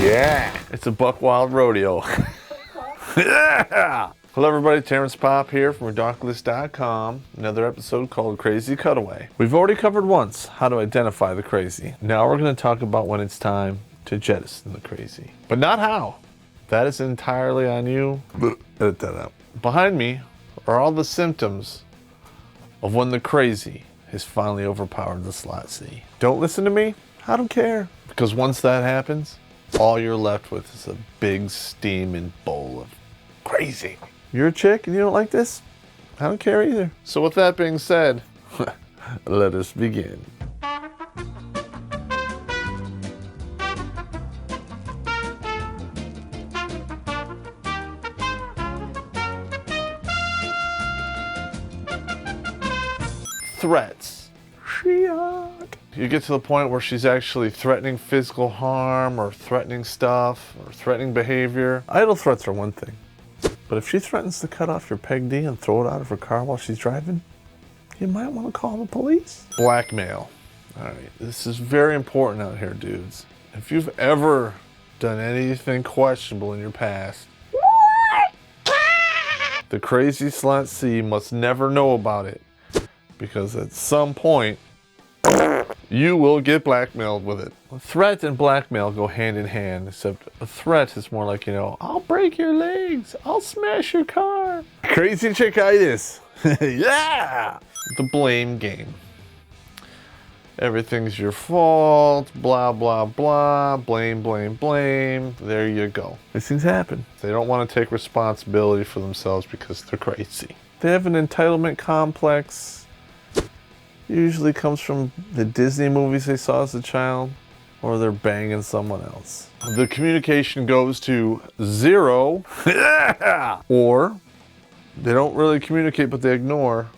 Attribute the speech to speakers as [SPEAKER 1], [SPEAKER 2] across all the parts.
[SPEAKER 1] Yeah, it's a buck wild rodeo. Yeah! Hello everybody, Terrence Pop here from Redonkulous.com. Another episode called Crazy Cutaway. We've already covered once how to identify the crazy. Now we're going to talk about when it's time to jettison the crazy. But not how. That is entirely on you. Edit that out. Behind me are all the symptoms of when the crazy has finally overpowered the slot C. Don't listen to me. I don't care. Because once that happens, all you're left with is a big steaming bowl of crazy. You're a chick and you don't like this? I don't care either. So with that being said, let us begin. Threats. You get to the point where she's actually threatening physical harm or threatening stuff or threatening behavior. Idle threats are one thing. But if she threatens to cut off your peg D and throw it out of her car while she's driving, you might want to call the police. Blackmail. All right, this is very important out here, dudes. If you've ever done anything questionable in your past, the crazy slot C must never know about it, because at some point, you will get blackmailed with it. A threat and blackmail go hand in hand, except a threat is more like, I'll break your legs, I'll smash your car. Crazy chickitis. Yeah! The blame game. Everything's your fault, blah, blah, blah, blame, blame, blame. There you go. These things happen. They don't want to take responsibility for themselves because they're crazy. They have an entitlement complex. Usually comes from the Disney movies they saw as a child, or they're banging someone else. The communication goes to zero, or they don't really communicate, but they ignore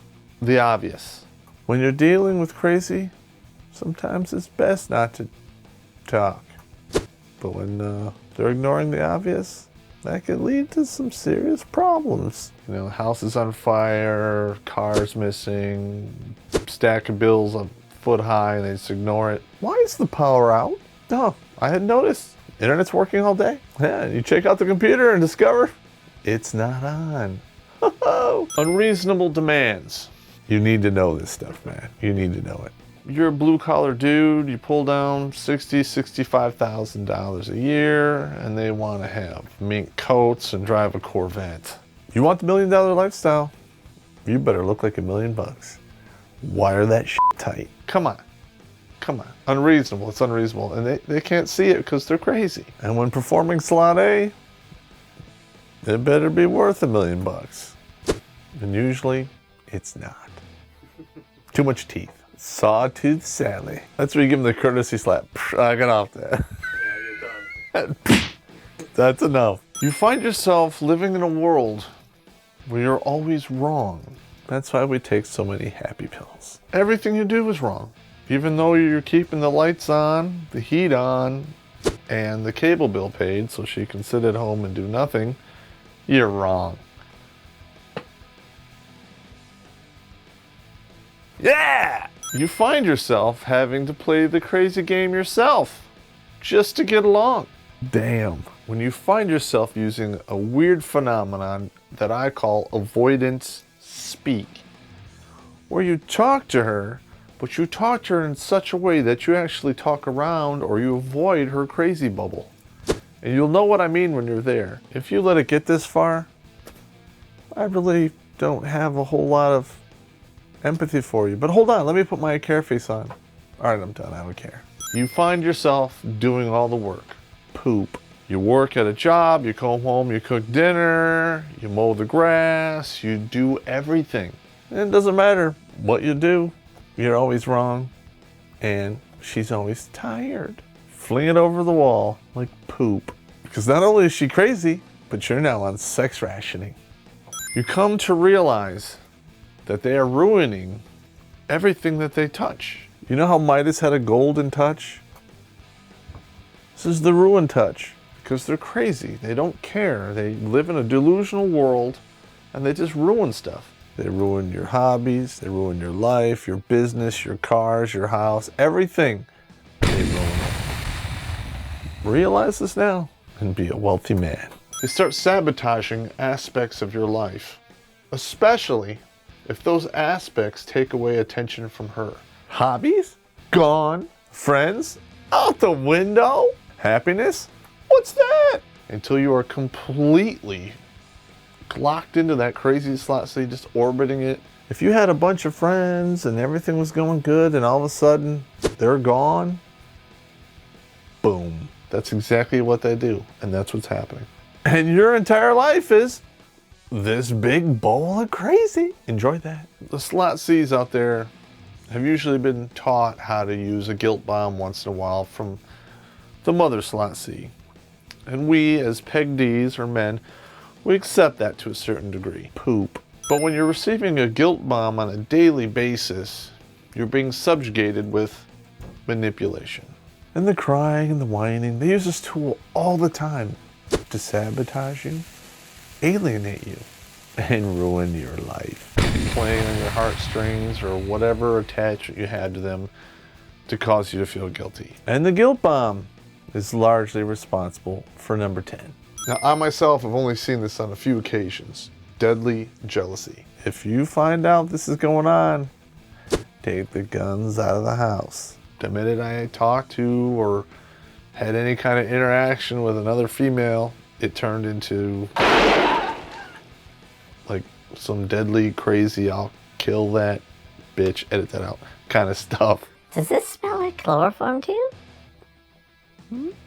[SPEAKER 1] the obvious. When you're dealing with crazy, sometimes it's best not to talk. But when they're ignoring the obvious, that could lead to some serious problems. House is on fire, car's missing, stack of bills a foot high and they just ignore it. Why is the power out? Oh, I hadn't noticed. Internet's working all day. Yeah, you check out the computer and discover it's not on. Unreasonable demands. You need to know this stuff, man. You need to know it. You're a blue collar dude, you pull down $60,000, $65,000 a year, and they want to have mink coats and drive a Corvette. You want the $1 million lifestyle? You better look like $1 million. Wire that shit tight. Come on. Come on. Unreasonable. It's unreasonable. And they can't see it because they're crazy. And when performing slot A, it better be worth $1 million. And usually, it's not. Too much teeth. Sawtooth Sally. That's where you give him the courtesy slap. I got off that. Yeah, you're done. That's enough. You find yourself living in a world where you're always wrong. That's why we take so many happy pills. Everything you do is wrong. Even though you're keeping the lights on, the heat on, and the cable bill paid so she can sit at home and do nothing, you're wrong. Yeah! You find yourself having to play the crazy game yourself just to get along. Damn. When you find yourself using a weird phenomenon that I call avoidance speak, where you talk to her, but you talk to her in such a way that you actually talk around or you avoid her crazy bubble. And you'll know what I mean when you're there. If you let it get this far, I really don't have a whole lot of empathy for you. But hold on, let me put my care face on. All right, I'm done. I don't care. You find yourself doing all the work. Poop. You work at a job, you come home, you cook dinner, you mow the grass, you do everything. And it doesn't matter what you do, you're always wrong. And she's always tired. Fling it over the wall like poop. Because not only is she crazy, but you're now on sex rationing. You come to realize that they are ruining everything that they touch. You know how Midas had a golden touch? This is the ruin touch. Because they're crazy. They don't care. They live in a delusional world and they just ruin stuff. They ruin your hobbies, they ruin your life, your business, your cars, your house, everything. They ruin it. Realize this now and be a wealthy man. They start sabotaging aspects of your life, especially if those aspects take away attention from her. Hobbies? Gone. Friends? Out the window. Happiness? What's that? Until you are completely locked into that crazy slot city, just orbiting it. If you had a bunch of friends and everything was going good and all of a sudden they're gone, boom. That's exactly what they do, and that's what's happening. And your entire life is this big bowl of crazy. Enjoy that. The slot C's out there have usually been taught how to use a guilt bomb once in a while from the mother slot C. And we, as Peg Ds or men, we accept that to a certain degree. Poop. But when you're receiving a guilt bomb on a daily basis, you're being subjugated with manipulation. And the crying and the whining, they use this tool all the time to sabotage you, alienate you, and ruin your life. Playing on your heartstrings or whatever attachment you had to them to cause you to feel guilty. And the guilt bomb is largely responsible for number 10. Now, I myself have only seen this on a few occasions. Deadly jealousy. If you find out this is going on, take the guns out of the house. The minute I talked to or had any kind of interaction with another female, it turned into like some deadly, crazy, I'll kill that bitch, edit that out kind of stuff.
[SPEAKER 2] Does this smell like chloroform to you?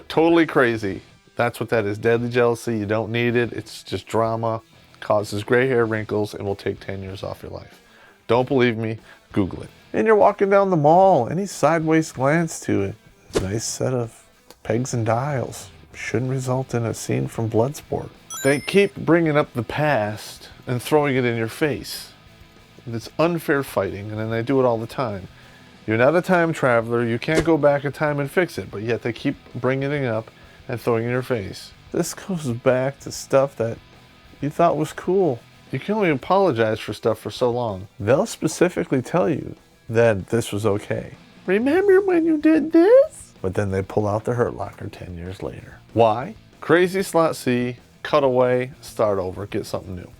[SPEAKER 1] Totally crazy. That's what that is. Deadly jealousy. You don't need it. It's just drama. Causes gray hair, wrinkles, and will take 10 years off your life. Don't believe me? Google it. And you're walking down the mall. Any sideways glance to it. Nice set of pegs and dials. Shouldn't result in a scene from Bloodsport. They keep bringing up the past and throwing it in your face. It's unfair fighting, and then they do it all the time. You're not a time traveler. You can't go back in time and fix it, but yet they keep bringing it up and throwing it in your face. This goes back to stuff that you thought was cool. You can only apologize for stuff for so long. They'll specifically tell you that this was okay. Remember when you did this? But then they pull out the hurt locker 10 years later. Why? Crazy slot C, cutaway, start over, get something new.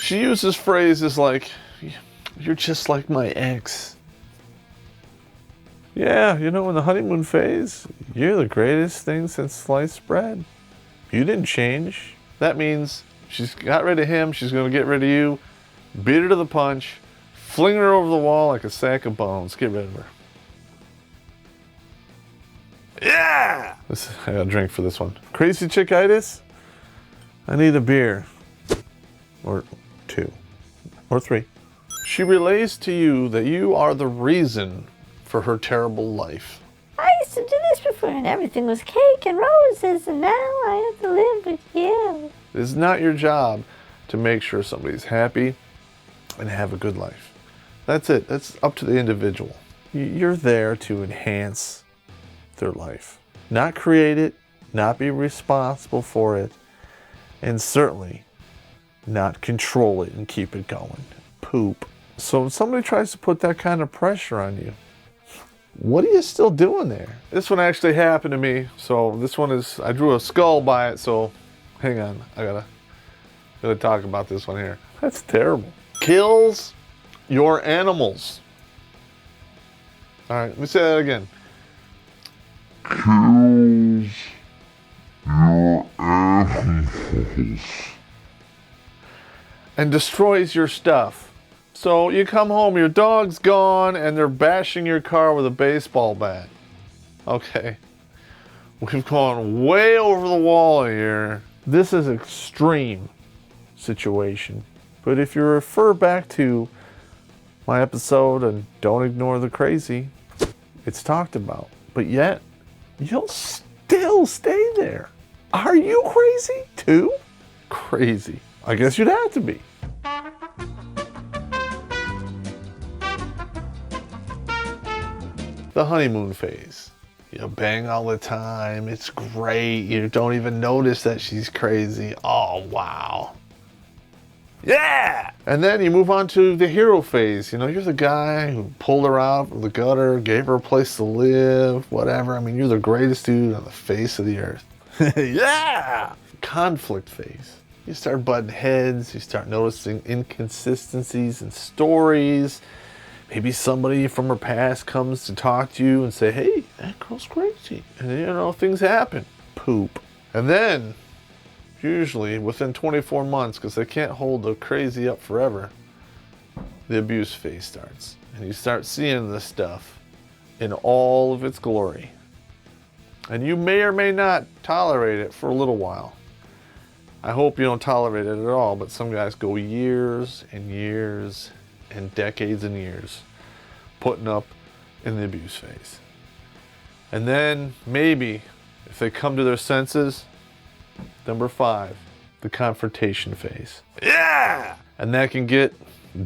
[SPEAKER 1] She uses phrases like, you're just like my ex. Yeah, you know, in the honeymoon phase, you're the greatest thing since sliced bread. You didn't change. That means she's got rid of him, she's gonna get rid of you, beat her to the punch, fling her over the wall like a sack of bones, get rid of her. Yeah! I got a drink for this one. Crazy chickitis? I need a beer. Or 2. Or 3. She relays to you that you are the reason for her terrible life.
[SPEAKER 2] I used to do this before and everything was cake and roses, and now I have to live with you.
[SPEAKER 1] It is not your job to make sure somebody's happy and have a good life. That's it. That's up to the individual. You're there to enhance their life. Not create it, not be responsible for it, and certainly not control it and keep it going. Poop. So if somebody tries to put that kind of pressure on you, what are you still doing there? This one actually happened to me. So this one is, I drew a skull by it. So hang on, I gotta talk about this one here. That's terrible. Kills your animals. All right, let me say that again. Kills your animals. And destroys your stuff. So you come home, your dog's gone, and they're bashing your car with a baseball bat. Okay. We've gone way over the wall here. This is an extreme situation. But if you refer back to my episode and Don't Ignore the Crazy, it's talked about. But yet, you'll still stay there. Are you crazy too? Crazy. I guess you'd have to be. The honeymoon phase. You bang all the time. It's great. You don't even notice that she's crazy. Oh, wow. Yeah! And then you move on to the hero phase. You know, you're the guy who pulled her out of the gutter, gave her a place to live, whatever. I mean, you're the greatest dude on the face of the earth. Yeah! Conflict phase. You start butting heads, you start noticing inconsistencies in stories. Maybe somebody from her past comes to talk to you and say, hey, that girl's crazy. And you know, things happen. Poop. And then, usually within 24 months, because they can't hold the crazy up forever, the abuse phase starts. And you start seeing this stuff in all of its glory. And you may or may not tolerate it for a little while. I hope you don't tolerate it at all, but some guys go years and years and decades and years putting up in the abuse phase. And then maybe if they come to their senses, number 5, the confrontation phase. Yeah! And that can get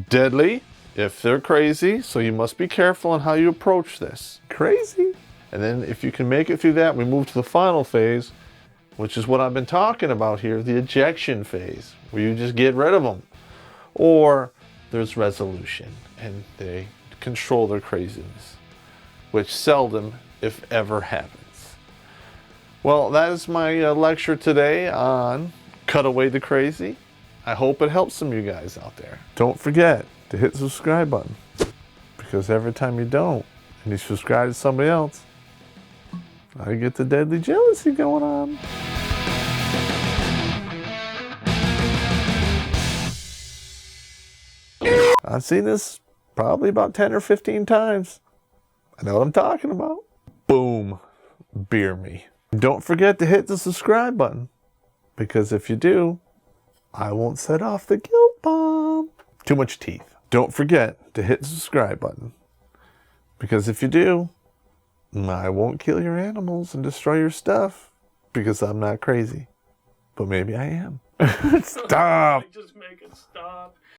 [SPEAKER 1] deadly if they're crazy, so you must be careful on how you approach this. Crazy. And then if you can make it through that, we move to the final phase, which is what I've been talking about here, the ejection phase, where you just get rid of them. Or there's resolution, and they control their craziness, which seldom, if ever, happens. Well, that is my lecture today on Cutaway the Crazy. I hope it helps some of you guys out there. Don't forget to hit the subscribe button, because every time you don't, and you subscribe to somebody else, I get the deadly jealousy going on. I've seen this probably about 10 or 15 times. I know what I'm talking about. Boom. Beer me. Don't forget to hit the subscribe button, because if you do, I won't set off the guilt bomb. Too much teeth. Don't forget to hit the subscribe button, because if you do, I won't kill your animals and destroy your stuff, because I'm not crazy. But maybe I am. Stop.
[SPEAKER 3] Just make it stop.